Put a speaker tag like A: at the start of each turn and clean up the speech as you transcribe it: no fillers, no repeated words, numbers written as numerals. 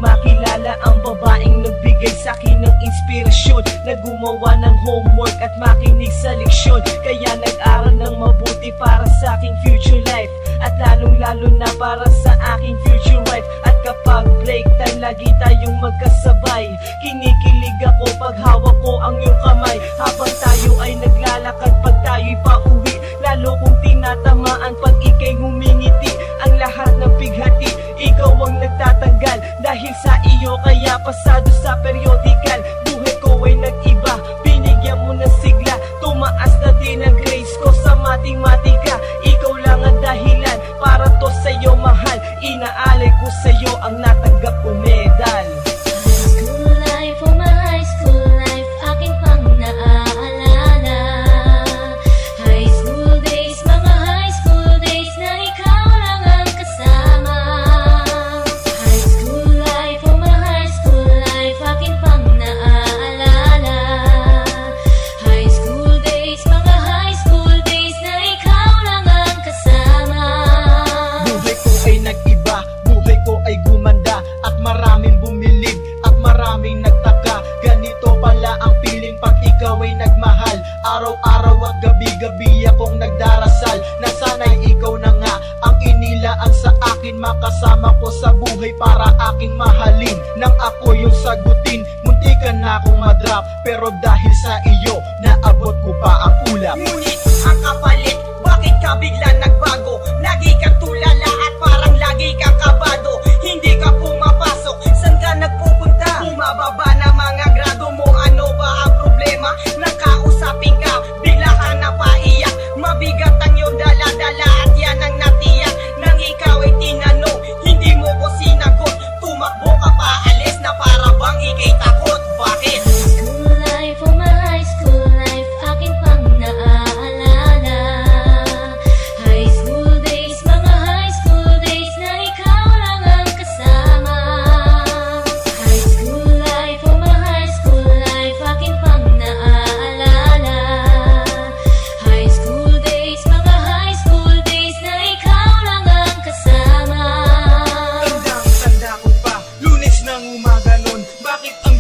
A: makilala ang babaeng nagbigay sa'kin ng inspirasyon, na gumawa ng homework at makinig sa leksyon. Kaya nag-aral ng mabuti para sa aking future life, at lalong-lalo na para sa aking future wife. At kapag break time, lagi tayong magkasabay. Kinikilig ako pag hawak ko ang iyong kamay, habang tayo ay naglalakad pag tayo'y pauwi. Lalo kong tinatamaan pag ika'y ngumingiti. Ang lahat ng pighati, ikaw ang nagtatanggal. Dahil sa iyo kaya pasado sa periodical. Buhay ko ay nag-iba, binigyan mo ng sigla. Tumaas na din ang grades ko sa matematika. Ikaw lang ang dahilan para to sa'yo mahal. Inaalay ko sa'yo ang natanggap kong medal.
B: Araw-araw at gabi-gabi akong nagdarasal na sana'y ikaw na nga ang inilaan sa akin. Makasama ko sa buhay para aking mahalin. Nang ako yung sagutin, muntikan na akong madrop, pero dahil sa iyo, naabot ko pa ang ulap.
C: Ngunit ang kapalit, bakit ka bigla nagbago? Lagi kang tulala at parang lagi kang kabado. Hindi ka pumapasok, saan ka nagpupunta? Bumababa na mga grado mo, ano ba ang problema? Nakausapin ka, bigla ka napaiyak. Mabigat ang iyong dala-dala at yan ang natiyak. Nang ikaw ay tinanong, hindi mo ko sinagot. Tumakbo ka pa, alis na para bang ikay takot. Bakit?
D: School life, oh my high school life, akin pang naaalala. High school days, mga high school days na ikaw lang ang kasama. High school life, oh my high school life, akin pang naaalala. High school days, mga high school days na ikaw lang ang kasama.
C: Tandang-tanda ko pa, Lunes ng umaga nun. Bakit ang